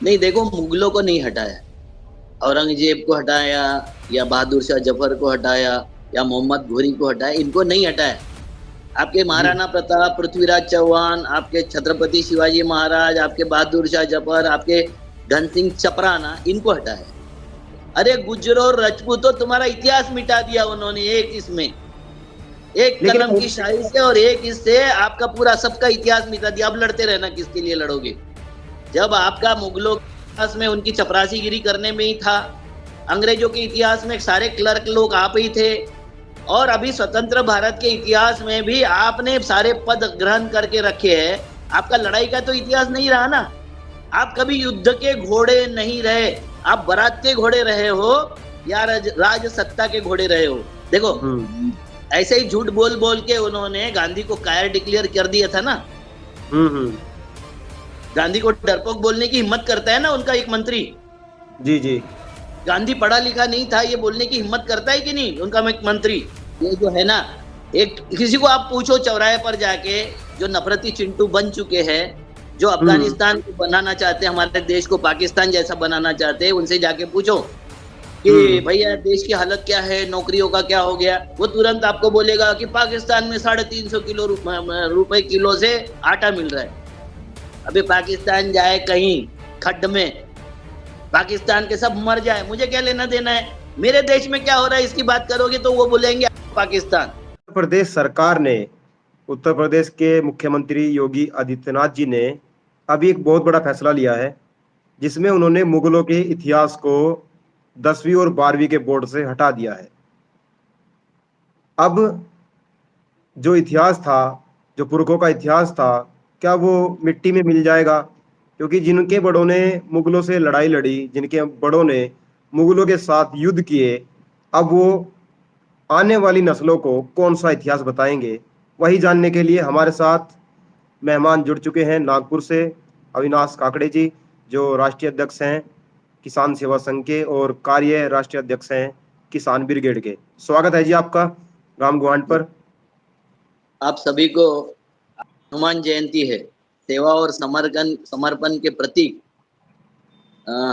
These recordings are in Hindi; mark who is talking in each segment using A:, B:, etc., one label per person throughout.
A: नहीं देखो, मुगलों को नहीं हटाया, औरंगजेब को हटाया या बहादुर शाह जफर को हटाया या मोहम्मद घोरी को हटाया, इनको नहीं हटाया। आपके
B: जी।
A: महाराणा प्रताप, पृथ्वीराज चौहान, आपके छत्रपति शिवाजी महाराज, आपके बहादुर शाह जफर, आपके धन सिंह चपराना, इनको हटाया। अरे गुज्जरों और राजपूतों, तुम्हारा इतिहास मिटा दिया उन्होंने एक इसमें, एक
B: लेकिन
A: कलम की शायरी से और एक इससे आपका पूरा सबका इतिहास मिटा दिया। अब लड़ते रहना, किसके लिए लड़ोगे? जब आपका मुगलों के इतिहास में उनकी चपरासीगिरी करने में ही था, अंग्रेजों के इतिहास में सारे क्लर्क लोग आप ही थे, और अभी स्वतंत्र भारत के इतिहास में भी आपने सारे पद ग्रहण करके रखे हैं। आपका लड़ाई का तो इतिहास नहीं रहा ना। आप कभी युद्ध के घोड़े नहीं रहे, आप बारात के घोड़े रहे हो या राज सत्ता के घोड़े रहे हो। देखो,
B: हम्म
A: ऐसे ही झूठ बोल बोल के उन्होंने गांधी को कायर डिक्लेयर कर दिया था ना।
B: हम्म।
A: गांधी को डरपोक बोलने की हिम्मत करता है ना उनका एक मंत्री।
B: जी जी।
A: गांधी पढ़ा लिखा नहीं था, ये बोलने की हिम्मत करता है कि नहीं उनका एक मंत्री? ये जो है ना, एक किसी को आप पूछो चौराहे पर जाके, जो नफरती चिंटू बन चुके हैं, जो
B: हम्म
A: अफगानिस्तान को बनाना चाहते हैं, हमारे देश को पाकिस्तान जैसा बनाना चाहते हैं, उनसे जाके पूछो कि
B: हम्म।
A: भैया देश की हालत क्या है, नौकरियों का क्या हो गया। वो तुरंत आपको बोलेगा कि पाकिस्तान में 350 किलो रुपए किलो से आटा मिल रहा है। अभी पाकिस्तान जाए कहीं खड्ड में, पाकिस्तान के सब मर जाए, मुझे क्या लेना देना है? मेरे देश में क्या हो रहा है इसकी बात करोगे तो वो बोलेंगे पाकिस्तान।
B: उत्तर प्रदेश सरकार ने, उत्तर प्रदेश के मुख्यमंत्री योगी आदित्यनाथ जी ने अभी एक बहुत बड़ा फैसला लिया है, जिसमें उन्होंने मुगलों के इतिहास को 10वीं और 12वीं के बोर्ड से हटा दिया है। अब जो इतिहास था, जो पुरखों का इतिहास था, क्या वो मिट्टी में मिल जाएगा? क्योंकि जिनके बड़ों ने मुगलों से लड़ाई लड़ी, जिनके बड़ों ने मुगलों के साथ युद्ध किए, अब वो आने वाली नस्लों को कौन सा इतिहास बताएंगे? वही जानने के लिए हमारे साथ मेहमान जुड़ चुके हैं नागपुर से, अविनाश काकड़े जी, जो राष्ट्रीय अध्यक्ष हैं किसान सेवा संघ के और कार्य राष्ट्रीय अध्यक्ष हैं किसान ब्रिगेड के। स्वागत है जी आपका राम गुहांड पर।
A: आप सभी को हनुमान जयंती है, सेवा और समर्पण समर्पण के प्रतीक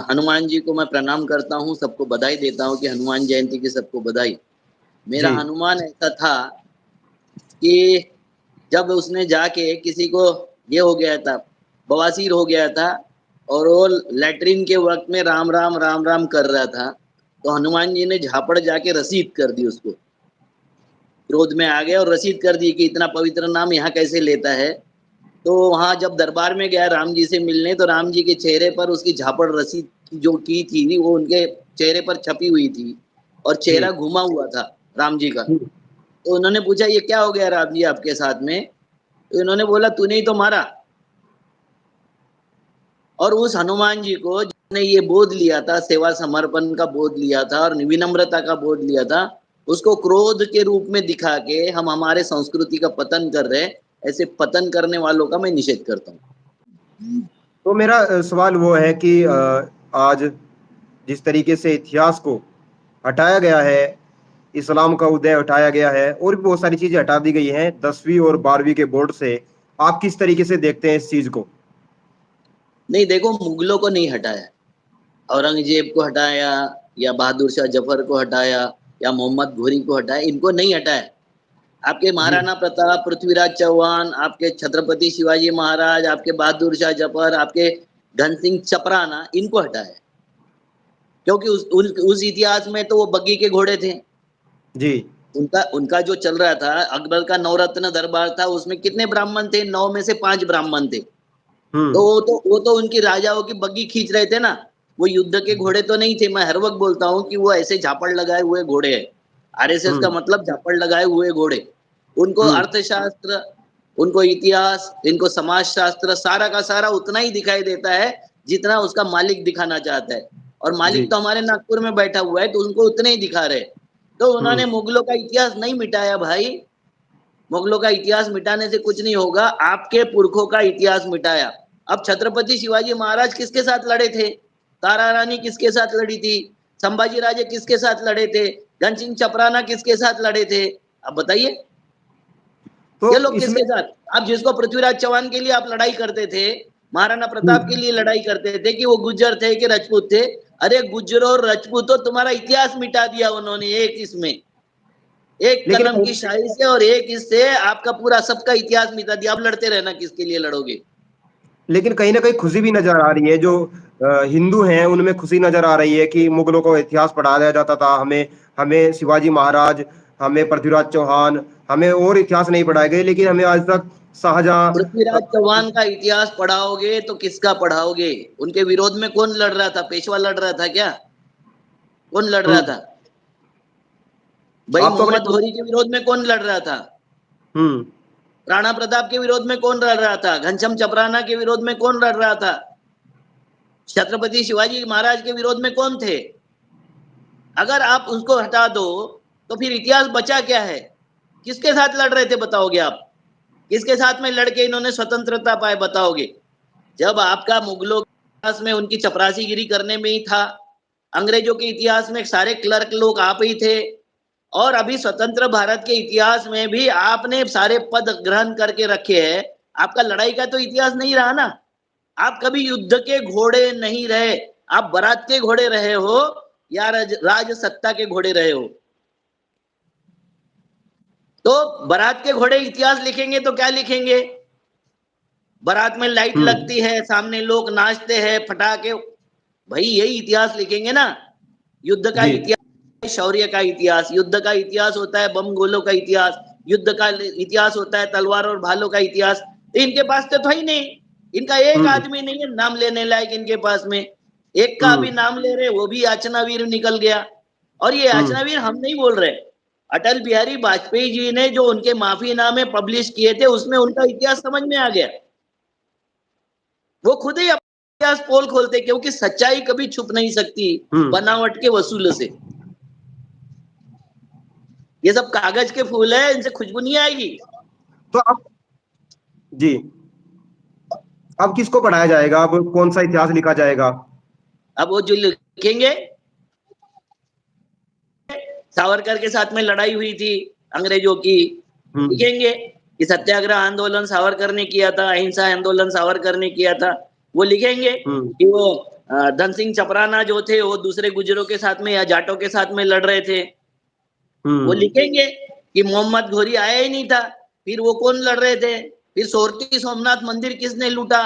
A: हनुमान जी को मैं प्रणाम करता हूँ, सबको बधाई देता हूँ कि हनुमान जयंती की सबको बधाई। मेरा
B: जी
A: हनुमान ऐसा था कि जब उसने जाके किसी को ये हो गया था, बवासीर हो गया था, और वो लैट्रिन के वक्त में राम राम राम राम कर रहा था, तो हनुमान जी ने झापड़ जाके रसीद कर दी उसको। क्रोध में आ गए और रसीद कर दी कि इतना पवित्र नाम यहाँ कैसे लेता है। तो वहां जब दरबार में गया राम जी से मिलने, तो राम जी के चेहरे पर उसकी झापड़ रसीद जो की थी वो उनके चेहरे पर छपी हुई थी, और
B: जी।
A: चेहरा घुमा हुआ था राम जी का।
B: हम्म
A: तो उन्होंने पूछा ये क्या हो गया राम जी आपके साथ में? तो इन्होंने बोला तूने ही तो मारा। और उस हनुमान जी को जिसने ये बोध लिया था, सेवा समर्पण का बोध लिया था और विनम्रता का बोध लिया था, उसको क्रोध के रूप में दिखा के हम हमारे संस्कृति का पतन कर रहे हैं। ऐसे पतन करने वालों का मैं निषेध करता हूँ।
B: तो मेरा सवाल वो है कि आज जिस तरीके से इतिहास को हटाया गया है, इस्लाम का उदय हटाया गया है और भी बहुत सारी चीजें हटा दी गई हैं 10वीं और 12वीं के बोर्ड से, आप किस तरीके से देखते हैं इस चीज को?
A: नहीं देखो, मुगलों को नहीं हटाया, औरंगजेब को हटाया या बहादुर शाह जफर को हटाया या मोहम्मद घोरी को हटाया, इनको नहीं हटाया। आपके
B: जी।
A: महाराणा प्रताप, पृथ्वीराज चौहान, आपके छत्रपति शिवाजी महाराज, आपके बहादुर शाह जफर, आपके धन सिंह चपराना, इनको हटाया। क्योंकि उस इतिहास में तो वो बग्गी के घोड़े थे।
B: जी।
A: उनका उनका जो चल रहा था, अकबर का नवरत्न दरबार था, उसमें कितने ब्राह्मण थे? 9 में से 5 ब्राह्मण थे। तो
B: हम्म
A: वो तो उनकी राजाओं की बग्गी खींच रहे थे ना। वो युद्ध के घोड़े तो नहीं थे। मैं हर वक्त बोलता हूँ कि वो ऐसे झापड़ लगाए हुए घोड़े हैं। आरएसएस का
B: हम्म
A: मतलब झापड़ लगाए हुए घोड़े। उनको
B: हम्म
A: अर्थशास्त्र, उनको इतिहास, इनको समाज शास्त्र, सारा का सारा उतना ही दिखाई देता है जितना उसका मालिक दिखाना चाहता है। और
B: जी।
A: मालिक तो हमारे नागपुर में बैठा हुआ है, तो उनको उतने ही दिखा रहे। तो उन्होंने
B: हम्म
A: मुगलों का इतिहास नहीं मिटाया भाई। मुगलों का इतिहास मिटाने से कुछ नहीं होगा, आपके पुरखों का इतिहास मिटाया। अब छत्रपति शिवाजी महाराज किसके साथ लड़े थे? तारा रानी किसके साथ लड़ी थी? संभाजी राजे किसके साथ लड़े थे? घनसिंह चपराना किसके साथ लड़े थे? अब बताइए,
B: तो
A: ये लोग
B: इसमें
A: किसके साथ? आप जिसको पृथ्वीराज चौहान के लिए आप लड़ाई करते थे, महाराणा प्रताप के लिए लड़ाई करते थे कि वो गुज्जर थे कि राजपूत थे। अरे गुज्जरों और राजपूतों, तुम्हारा इतिहास मिटा दिया उन्होंने एक इसमें, एक
B: लेकिन
A: कलम की शाही से और एक इससे आपका पूरा सबका इतिहास मिटा दिया। अब लड़ते रहना, किसके लिए लड़ोगे?
B: लेकिन कहीं ना कहीं खुशी भी नजर आ रही है, जो हिंदू हैं उनमें खुशी नजर आ रही है कि मुगलों को इतिहास पढ़ाया जाता था, हमें हमें शिवाजी महाराज, हमें पृथ्वीराज चौहान, हमें और इतिहास नहीं पढ़ाए गए, लेकिन हमें आज तक शाहजहां।
A: पृथ्वीराज चौहान का इतिहास पढ़ाओगे तो किसका पढ़ाओगे? उनके विरोध में कौन लड़ रहा था? पेशवा लड़ रहा था क्या? कौन लड़ रहा
B: हम्म,
A: था? भाई
B: आप तो अपने
A: मोहम्मद घोरी के विरोध में कौन लड़ रहा था?
B: हम्म
A: राणा प्रताप के विरोध में कौन लड़ रहा था? घनश्याम चपराना के विरोध में कौन लड़ रहा था? छत्रपति शिवाजी महाराज के विरोध में कौन थे? अगर आप उसको हटा दो तो फिर इतिहास बचा क्या है? किसके साथ लड़ रहे थे बताओगे आप? किसके साथ में लड़के इन्होंने स्वतंत्रता पाए बताओगे? जब आपका मुगलों के इतिहास में उनकी चपरासीगिरी करने में ही था, अंग्रेजों के इतिहास में सारे क्लर्क लोग आप ही थे, और अभी स्वतंत्र भारत के इतिहास में भी आपने सारे पद ग्रहण करके रखे हैं। आपका लड़ाई का तो इतिहास नहीं रहा ना। आप कभी युद्ध के घोड़े नहीं रहे, आप बारात के घोड़े रहे हो या राज सत्ता के घोड़े रहे हो। तो बारात के घोड़े इतिहास लिखेंगे तो क्या लिखेंगे? बारात में लाइट
B: हम्म
A: लगती है, सामने लोग नाचते हैं, फटाके, भाई यही इतिहास लिखेंगे ना। युद्ध का
B: जी
A: इतिहास, शौर्य का इतिहास, युद्ध का इतिहास होता है बम गोलों का इतिहास, युद्ध का इतिहास होता है तलवार और भालों का इतिहास। तो इनके पास तो था ही नहीं। इनका एक
B: हम्म
A: आदमी नहीं है नाम लेने लायक इनके पास में। एक का अभी
B: हम्म
A: नाम ले रहे, वो भी याचनावीर निकल गया। और ये
B: हम्म
A: याचनावीर हम नहीं बोल रहे, अटल बिहारी वाजपेयी जी ने जो उनके माफीनामे पब्लिश किए थे उसमें उनका इतिहास समझ में आ गया। वो खुद ही अपना इतिहास पोल खोलते, क्योंकि सच्चाई कभी छुप नहीं सकती
B: हम्म
A: बनावट के वसूल से। ये सब कागज के फूल है, इनसे खुशबू नहीं आएगी।
B: तो अब जी, अब किसको पढ़ाया जाएगा, अब कौन सा इतिहास लिखा जाएगा?
A: अब वो जो लिखेंगे, सावरकर के साथ में लड़ाई हुई थी अंग्रेजों की,
B: हम्म
A: लिखेंगे कि सत्याग्रह आंदोलन सावरकर ने किया था, अहिंसा आंदोलन सावरकर ने किया था। वो लिखेंगे
B: हम्म
A: कि वो धन सिंह चपराना जो थे वो दूसरे गुजरों के साथ में या जाटों के साथ में लड़ रहे थे। वो
B: हम्म
A: लिखेंगे कि मोहम्मद घोरी आया ही नहीं था, फिर वो कौन लड़ रहे थे, फिर सोरठी सोमनाथ मंदिर किसने लूटा।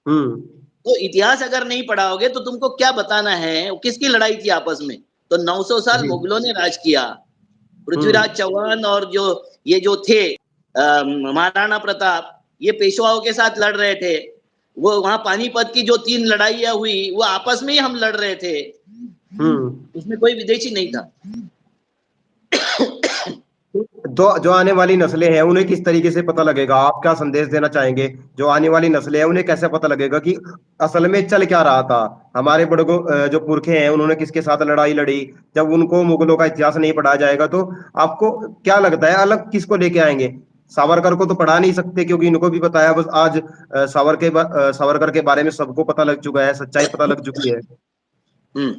B: हम्म
A: तो इतिहास अगर नहीं पढ़ाओगे तो तुमको क्या बताना है किसकी लड़ाई थी आपस में? तो 900 साल
B: जी
A: मुगलों ने राज किया,
B: हम्म
A: पृथ्वीराज चौहान और जो ये जो थे महाराणा प्रताप, ये पेशवाओं के साथ लड़ रहे थे। वो वहां पानीपत की जो 3 लड़ाइयां हुई वो आपस में ही हम लड़ रहे थे,
B: हम्म
A: उसमें कोई विदेशी नहीं था।
B: तो जो आने वाली नस्लें हैं उन्हें किस तरीके से पता लगेगा, आप क्या संदेश देना चाहेंगे? जो आने वाली नस्लें हैं उन्हें कैसे पता लगेगा कि असल में चल क्या रहा था, हमारे बड़ों जो पुरखे हैं उन्होंने किसके साथ लड़ाई लड़ी? जब उनको मुगलों का इतिहास नहीं पढ़ाया जाएगा तो आपको क्या लगता है अलग किसको लेके आएंगे? सावरकर को तो पढ़ा नहीं सकते क्योंकि इनको भी बताया, बस आज सावरकर के बारे में सबको पता लग चुका है, सच्चाई पता लग चुकी है।
A: हम्म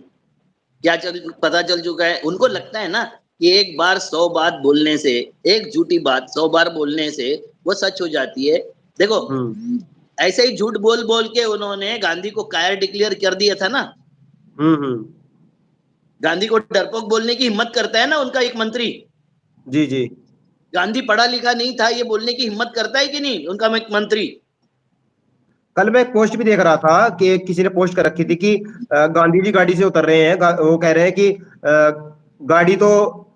A: क्या पता चल चुका है? उनको लगता है ना कि एक बार 100 बात बोलने से, एक झूठी बात 100 बार बोलने से वो सच हो जाती है। देखो,
B: हम्म
A: ऐसे ही झूठ बोल बोल के उन्होंने गांधी को कायर डिक्लेयर कर दिया था ना।
B: हम्म।
A: गांधी को डरपोक बोलने की हिम्मत करता है ना उनका एक मंत्री।
B: जी जी।
A: गांधी पढ़ा लिखा नहीं था ये बोलने की हिम्मत करता है कि नहीं उनका एक मंत्री?
B: कल मैं एक पोस्ट भी देख रहा था कि किसी ने पोस्ट कर रखी थी कि गांधी जी गाड़ी से उतर रहे हैं, वो कह रहे हैं कि गाड़ी तो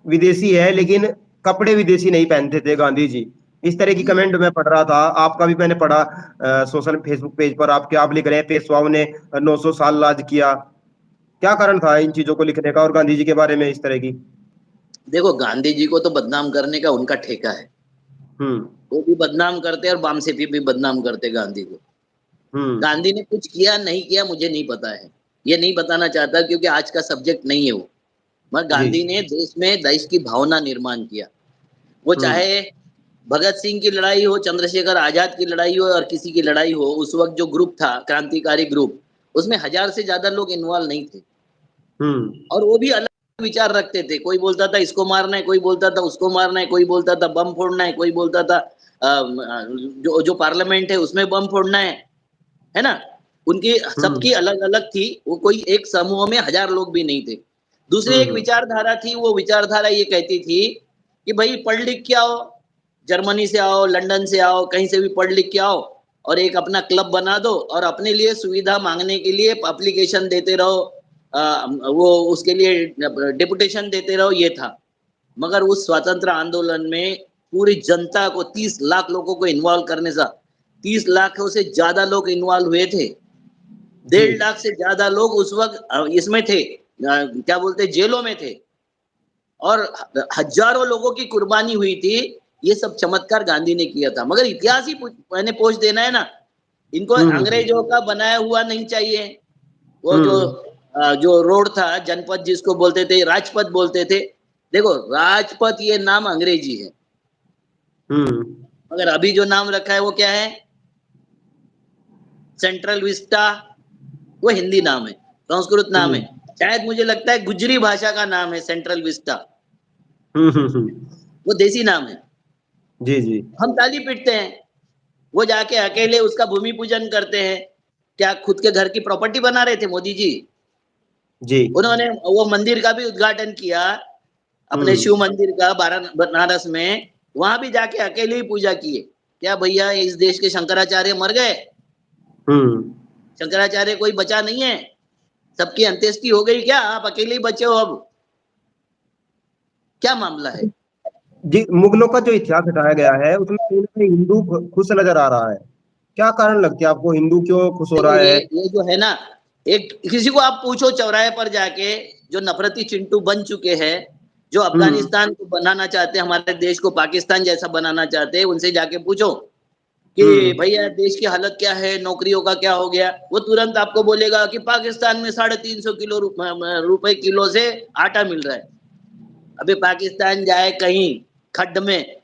B: विदेशी है लेकिन कपड़े विदेशी नहीं पहनते थे गांधी जी। इस तरह की कमेंट मैं पढ़ रहा था, आपका भी मैंने पढ़ा सोशल फेसबुक पेज पर। आप लिख रहे हैं पेशवाओं ने 900 साल राज किया। क्या कारण था इन चीजों को लिखने का और गांधी जी के बारे में इस तरह की?
A: देखो, गांधी जी को तो बदनाम करने का उनका ठेका है।
B: हम्म
A: वो भी बदनाम करते और वामसीपी भी बदनाम करते गांधी को।
B: हम्म
A: गांधी ने कुछ किया नहीं किया मुझे नहीं पता है, ये नहीं बताना चाहता क्योंकि आज का सब्जेक्ट नहीं है वो। मगर
B: जी
A: गांधी ने देश में देश की भावना निर्माण किया। वो
B: हम्म
A: चाहे भगत सिंह की लड़ाई हो, चंद्रशेखर आजाद की लड़ाई हो और किसी की लड़ाई हो, उस वक्त जो ग्रुप था क्रांतिकारी ग्रुप, उसमें 1000 से ज्यादा लोग इन्वॉल्व नहीं थे।
B: हम्म
A: और वो भी अलग विचार रखते थे। कोई बोलता था इसको मारना है, कोई बोलता था उसको मारना है, कोई बोलता था बम फोड़ना है, कोई बोलता था जो जो पार्लियामेंट है उसमें बम फोड़ना है। है ना? उनकी सबकी अलग अलग थी, वो कोई एक समूह में 1000 लोग भी नहीं थे। दूसरी एक विचारधारा थी, वो विचारधारा ये कहती थी कि भाई पढ़ लिख के आओ, जर्मनी से आओ, लंदन से आओ, कहीं से भी पढ़ लिख के आओ और एक अपना क्लब बना दो और अपने लिए सुविधा मांगने के लिए एप्लीकेशन देते रहो, वो उसके लिए डेपुटेशन देते रहो, ये था। मगर उस स्वतंत्र आंदोलन में पूरी जनता को 30 लाख लोगों को इन्वॉल्व करने से 30 लाख से ज्यादा लोग इन्वॉल्व हुए थे। 1.5 लाख से ज्यादा लोग उस वक्त इसमें थे, क्या बोलते, जेलों में थे और हजारों लोगों की कुर्बानी हुई थी। ये सब चमत्कार गांधी ने किया था। मगर इतिहास ही मैंने पोष देना है ना, इनको अंग्रेजों का बनाया हुआ नहीं चाहिए। वो जो रोड था, जनपद जिसको बोलते थे, राजपथ बोलते थे। देखो, राजपथ ये नाम अंग्रेजी है, मगर अभी जो नाम रखा है वो क्या है? सेंट्रल विस्टा, वो हिंदी नाम है, संस्कृत नाम है। शायद मुझे लगता है गुजरी भाषा का नाम है सेंट्रल विस्टा। वो देसी नाम है।
B: जी जी।
A: हम ताली पीटते हैं, वो जाके अकेले उसका भूमि पूजन करते हैं। क्या खुद के घर की प्रॉपर्टी बना रहे थे मोदी जी?
B: जी।
A: उन्होंने वो मंदिर का भी उद्घाटन किया, अपने शिव मंदिर का बनारस में, वहां भी जाके अकेले ही पूजा किए। क्या भैया इस देश के शंकराचार्य मर गए? शंकराचार्य कोई बचा नहीं है? सबकी अंत्येष्टि हो गई क्या? आप अकेले ही बचे हो अब? क्या मामला है?
B: जी, मुगलों का जो इतिहास हटाया गया है उसमें कहीं ना कहीं हिंदू खुश नजर आ रहा है। क्या कारण लगता है आपको, हिंदू क्यों खुश हो रहा है?
A: ये जो है ना, एक किसी को आप पूछो चौराहे पर जाके, जो नफरती चिंटू बन चुके हैं, जो अफगानिस्तान को बनाना चाहते हैं, हमारे देश को पाकिस्तान जैसा बनाना चाहते हैं, उनसे जाके पूछो कि भैया देश की हालत क्या है, नौकरियों का क्या हो गया, वो तुरंत आपको बोलेगा कि पाकिस्तान में 350 किलो रुपए किलो से आटा मिल रहा है। अभी पाकिस्तान जाए कहीं खड्ड में,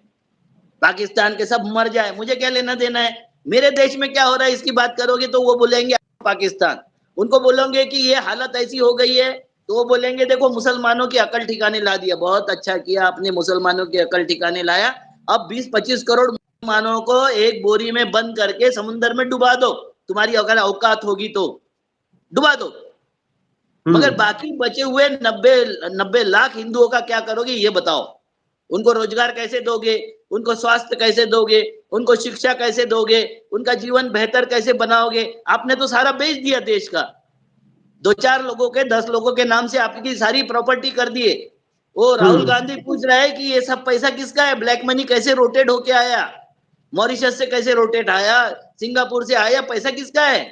A: पाकिस्तान के सब मर जाए, मुझे क्या लेना देना है? मेरे देश में क्या हो रहा है इसकी बात करोगे तो वो बोलेंगे पाकिस्तान। उनको बोलोगे कि ये हालत ऐसी हो गई है तो वो बोलेंगे देखो मुसलमानों की अकल ठिकाने ला दिया। बहुत अच्छा किया आपने, मुसलमानों की अकल ठिकाने लाया। अब 20-25 करोड़ मुसलमानों को एक बोरी में बंद करके समुद्र में डुबा दो, तुम्हारी अगर औकात होगी तो डुबा दो। मगर बाकी बचे हुए 90 लाख हिंदुओं का क्या करोगे ये बताओ? उनको रोजगार कैसे दोगे? उनको स्वास्थ्य कैसे दोगे? उनको शिक्षा कैसे दोगे? उनका जीवन बेहतर कैसे बनाओगे? आपने तो सारा बेच दिया देश का। 2-4 लोगों के, 10 लोगों के नाम से आपकी सारी प्रॉपर्टी कर दिए। वो राहुल गांधी पूछ रहा है कि ये सब पैसा किसका है? ब्लैक मनी कैसे रोटेट होके आया? मॉरिशस से कैसे रोटेट आया? सिंगापुर से आया? पैसा किसका है?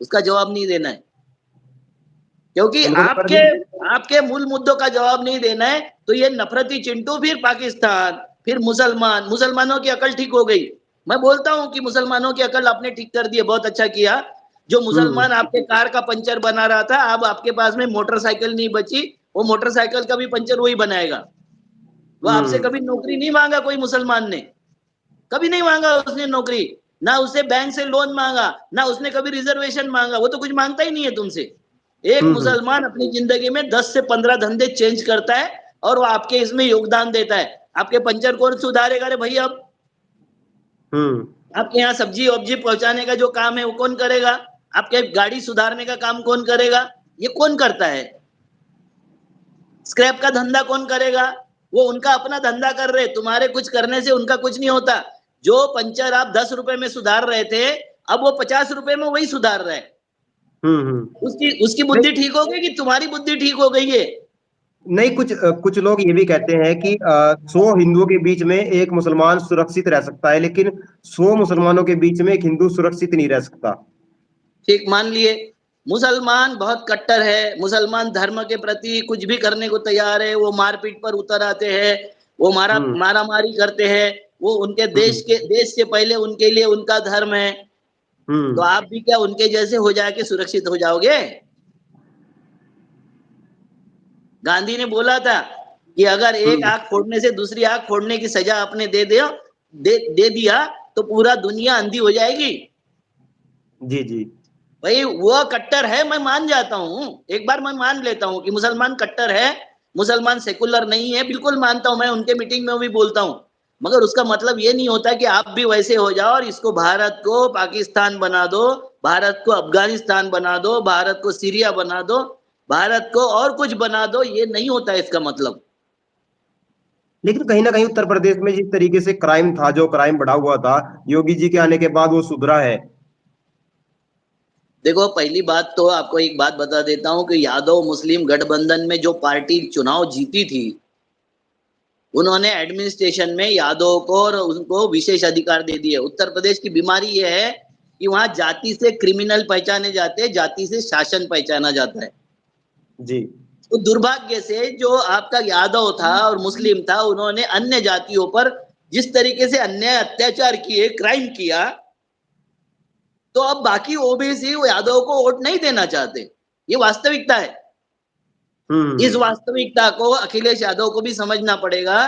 A: उसका जवाब नहीं देना है, क्योंकि आपके मूल मुद्दों का जवाब नहीं देना है। तो ये नफरती चिंटू, फिर पाकिस्तान, फिर मुसलमानों की अकल ठीक हो गई। मैं बोलता हूं कि मुसलमानों की अकल आपने ठीक कर दी, बहुत अच्छा किया। जो मुसलमान आपके कार का पंचर बना रहा था, अब आपके पास में मोटरसाइकिल नहीं बची, वो मोटरसाइकिल का भी पंचर वही बनाएगा। वो आपसे कभी नौकरी नहीं मांगा, कोई मुसलमान ने कभी नहीं मांगा उसने नौकरी, ना उससे बैंक से लोन मांगा, ना उसने कभी रिजर्वेशन मांगा। वो तो कुछ मांगता ही नहीं है तुमसे। एक मुसलमान अपनी जिंदगी में 10 से 15 धंधे चेंज करता है और वो आपके इसमें योगदान देता है। आपके पंचर कौन सुधारेगा रे भैया? अब आपके यहाँ सब्जी वब्जी पहुंचाने का जो काम है वो कौन करेगा? आपके गाड़ी सुधारने का काम कौन करेगा? ये कौन करता है? स्क्रैप का धंधा कौन करेगा? वो उनका अपना धंधा कर रहे, तुम्हारे कुछ करने से उनका कुछ नहीं होता। जो पंचर आप 10 रुपए में सुधार रहे थे, अब वो 50 रुपए में वही सुधार रहे। उसकी बुद्धि ठीक हो गई कि तुम्हारी बुद्धि ठीक हो गई है?
B: नहीं, कुछ लोग ये भी कहते हैं कि 100 हिंदुओं के बीच में एक मुसलमान सुरक्षित रह सकता है, लेकिन 100 मुसलमानों के बीच में एक हिंदू सुरक्षित नहीं रह सकता।
A: ठीक मान लिए, मुसलमान बहुत कट्टर है, मुसलमान धर्म के प्रति कुछ भी करने को तैयार है। वो मारपीट पर उतर आते हैं, वो मारामारी करते हैं। वो उनके देश से पहले उनके लिए उनका धर्म है। तो आप भी क्या उनके जैसे हो जाके सुरक्षित हो जाओगे? गांधी ने बोला था कि अगर एक आंख फोड़ने से दूसरी आंख फोड़ने की सजा आपने दे दिया तो पूरा दुनिया अंधी हो जाएगी।
B: जी जी।
A: भाई वो कट्टर है, मैं मान जाता हूँ, एक बार मैं मान लेता हूँ कि मुसलमान कट्टर है, मुसलमान सेकुलर नहीं है, बिल्कुल मानता हूँ। मैं उनके मीटिंग में भी बोलता हूँ, मगर उसका मतलब ये नहीं होता कि आप भी वैसे हो जाओ और इसको भारत को पाकिस्तान बना दो, भारत को अफगानिस्तान बना दो, भारत को सीरिया बना दो, भारत को और कुछ बना दो। ये नहीं होता इसका मतलब।
B: लेकिन कहीं ना कहीं उत्तर प्रदेश में जिस तरीके से क्राइम था, जो क्राइम बढ़ा हुआ था, योगी जी के आने के बाद वो सुधरा है।
A: देखो, पहली बात तो आपको एक बात बता देता हूं कि यादव मुस्लिम गठबंधन में जो पार्टी चुनाव जीती थी, उन्होंने एडमिनिस्ट्रेशन में यादव को और उनको विशेष अधिकार दे दिए। उत्तर प्रदेश की बीमारी यह है कि वहां जाति से क्रिमिनल पहचाने जाते हैं, जाति से शासन पहचाना जाता है।
B: जी।
A: तो दुर्भाग्य से जो आपका यादव था और मुस्लिम था, उन्होंने अन्य जातियों पर जिस तरीके से अन्याय अत्याचार किए, क्राइम किया, तो अब बाकी ओबीसी यादव को वोट नहीं देना चाहते। ये वास्तविकता है। इस
B: हम्म।
A: वास्तविकता को अखिलेश यादव को भी समझना पड़ेगा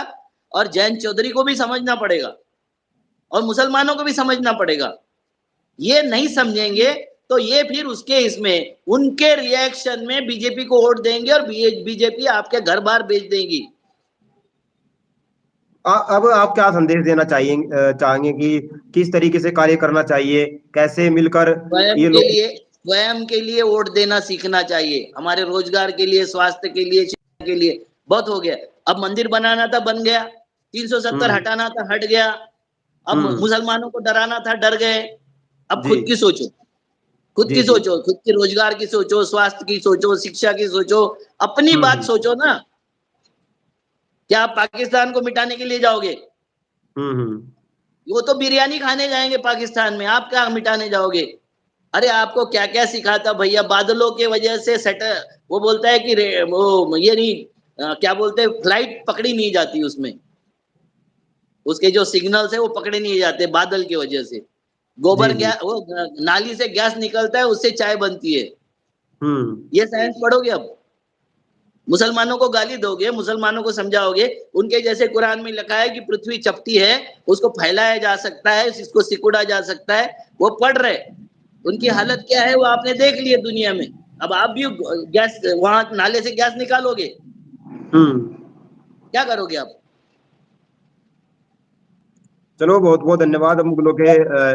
A: और जयंत चौधरी को भी समझना पड़ेगा और मुसलमानों को भी समझना पड़ेगा। ये नहीं समझेंगे तो ये फिर उसके इसमें उनके रिएक्शन में बीजेपी को वोट देंगे और बीजेपी आपके घर बार बेच देगी।
B: अब आप क्या संदेश देना चाहेंगे कि किस तरीके से कार्य करना चाहिए, कैसे मिलकर
A: स्वयं
B: ये
A: के
B: लोग।
A: लिए स्वयं के लिए वोट देना सीखना चाहिए। हमारे रोजगार के लिए, स्वास्थ्य के लिए, शिक्षा के लिए। बहुत हो गया। अब मंदिर बनाना था, बन गया। 370
B: हम्म।
A: हटाना था, हट गया। अब
B: हम्म।
A: मुसलमानों को डराना था, डर गए। अब
B: जी।
A: खुद की सोचो, खुद
B: जी।
A: की
B: जी।
A: सोचो, खुद के रोजगार की सोचो, स्वास्थ्य की सोचो, शिक्षा की सोचो, अपनी बात
B: हम्म।
A: सोचो ना। क्या आप पाकिस्तान को मिटाने के लिए जाओगे?
B: हम्म। हम्म।
A: वो तो बिरयानी खाने जाएंगे पाकिस्तान में, आप क्या मिटाने जाओगे? अरे आपको क्या क्या सिखाता भैया। बादलों के वजह से सेट, वो बोलता है कि वो ये नहीं, क्या बोलते हैं, फ्लाइट पकड़ी नहीं जाती उसमें, उसके जो सिग्नल्स है वो पकड़े नहीं जाते बादल की वजह से।
B: जी।
A: गोबर
B: जी।
A: गैस, वो नाली से गैस निकलता है, उससे चाय बनती है।
B: हम्म।
A: ये साइंस पढ़ोगे अब? मुसलमानों को गाली दोगे, मुसलमानों को समझाओगे? उनके जैसे कुरान में लिखा है कि पृथ्वी चपटी है, उसको फैलाया जा सकता है, इसको सिकुड़ा जा सकता है, वो पढ़ रहे। उनकी हालत क्या है वो आपने देख लिया दुनिया में। अब आप भी गैस, वहां नाले से गैस निकालोगे?
B: हम्म।
A: क्या करोगे आप?
B: चलो, बहुत बहुत धन्यवाद। हम मुगलों के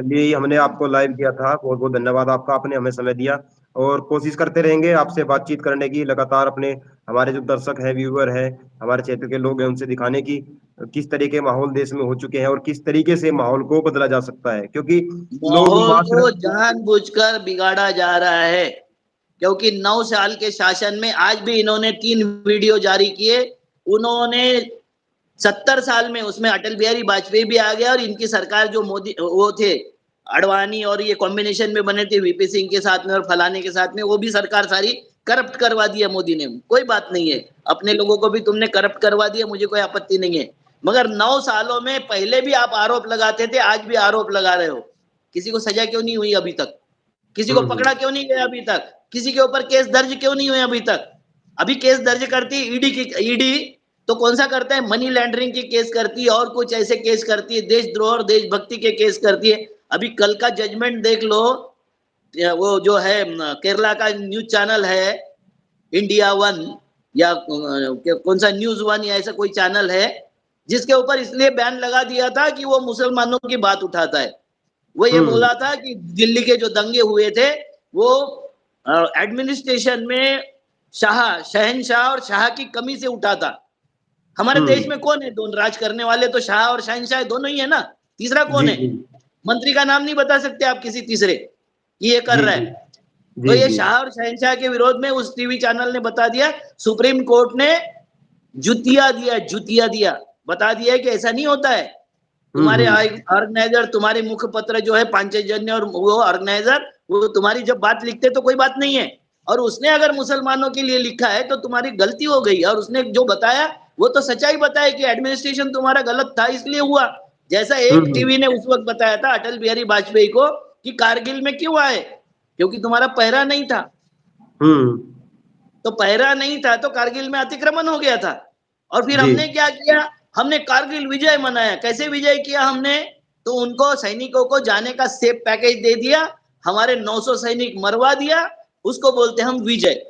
B: लिए ही हमने आपको लाइव किया था। बहुत बहुत धन्यवाद आपका, आपने हमें समय दिया। और कोशिश करते रहेंगे आपसे बातचीत करने की लगातार, अपने हमारे जो दर्शक हैं, व्यूअर हैं, हमारे क्षेत्र के लोग हैं, उनसे दिखाने की किस तरीके माहौल देश में हो चुके हैं और किस तरीके से माहौल को बदला जा सकता है, क्योंकि लोग
A: माहौल को
B: मात्र।
A: जानबूझकर बिगाड़ा जा रहा है। क्योंकि 9 साल के शासन में आज भी इन्होंने 3 वीडियो जारी किए। उन्होंने 70 साल में, उसमें अटल बिहारी वाजपेयी भी आ गया और इनकी सरकार जो मोदी वो थे अडवाणी, और ये कॉम्बिनेशन में बने थे वीपी सिंह के साथ में और फलाने के साथ में, वो भी सरकार सारी करप्ट करवा दिया मोदी ने। कोई बात नहीं है, अपने लोगों को भी तुमने करप्ट करवा दिया, मुझे कोई आपत्ति नहीं है। मगर 9 सालों में पहले भी आप आरोप लगाते थे, आज भी आरोप लगा रहे हो। किसी को सजा क्यों नहीं हुई अभी तक? किसी को
B: हम्म।
A: पकड़ा क्यों नहीं गया अभी तक? किसी के ऊपर केस दर्ज क्यों नहीं हुए अभी तक? अभी केस दर्ज करती ईडी की, ईडी तो कौन सा करता है? मनी लॉन्ड्रिंग की केस करती है और कुछ ऐसे केस करती है, देशद्रोह और देशभक्ति के केस करती है। अभी कल का जजमेंट देख लो। वो जो है केरला का न्यूज चैनल है, इंडिया वन, या कौन सा न्यूज वन, या ऐसा कोई चैनल है, जिसके ऊपर इसलिए बैन लगा दिया था कि वो मुसलमानों की बात उठाता है। वो ये
B: हम्म।
A: बोला था कि दिल्ली के जो दंगे हुए थे, वो एडमिनिस्ट्रेशन में शहनशाह और शाह की कमी से उठा था। हमारे देश
B: हम्म।
A: में कौन है दोनों राज करने वाले? तो शाह और शहनशाह दोनों ही है ना। तीसरा कौन
B: जी।
A: है?
B: जी।
A: मंत्री का नाम नहीं बता सकते आप किसी तीसरे कि ये कर
B: जी।
A: रहा
B: जी।
A: है। तो
B: जी।
A: ये
B: जी।
A: शाह और शहनशाह के विरोध में उस टीवी चैनल ने बता दिया, सुप्रीम कोर्ट ने जुतिया दिया, जुतिया दिया, बता दिया है कि ऐसा नहीं होता है। तुम्हारे
B: हम्म।
A: ऑर्गेनाइजर, तुम्हारे मुखपत्र जो है पांचजन्य और वो ऑर्गेनाइजर, वो तुम्हारी जब बात लिखते तो कोई बात नहीं है, और उसने अगर मुसलमानों के लिए लिखा है तो तुम्हारी गलती हो गई। और उसने जो बताया वो तो सच्चाई बताया कि एडमिनिस्ट्रेशन तुम्हारा गलत था, इसलिए हुआ। जैसा एक
B: हम्म।
A: टीवी ने उस वक्त बताया था अटल बिहारी वाजपेयी को कि कारगिल में क्यों आए, क्योंकि तुम्हारा पहरा नहीं था।
B: हम्म।
A: तो पहरा नहीं था तो कारगिल में अतिक्रमण हो गया था। और फिर
B: जी।
A: हमने क्या किया? हमने कारगिल विजय मनाया। कैसे विजय किया हमने? तो उनको, सैनिकों को जाने का सेफ पैकेज दे दिया, हमारे 900 सैनिक मरवा दिया, उसको बोलते हम विजय।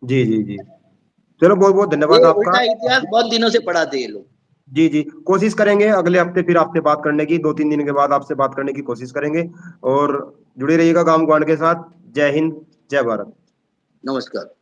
B: जी। जी। जी। चलो, बहुत बहुत धन्यवाद
A: ये
B: आपका।
A: उल्टा इतिहास बहुत दिनों से पढ़ाते ये लोग।
B: जी जी, कोशिश करेंगे अगले हफ्ते फिर आपसे बात करने की, 2-3 दिन के बाद आपसे बात करने की कोशिश करेंगे। और जुड़े रहिएगा गांव ग्वांड के साथ। जय हिंद, जय भारत।
A: नमस्कार।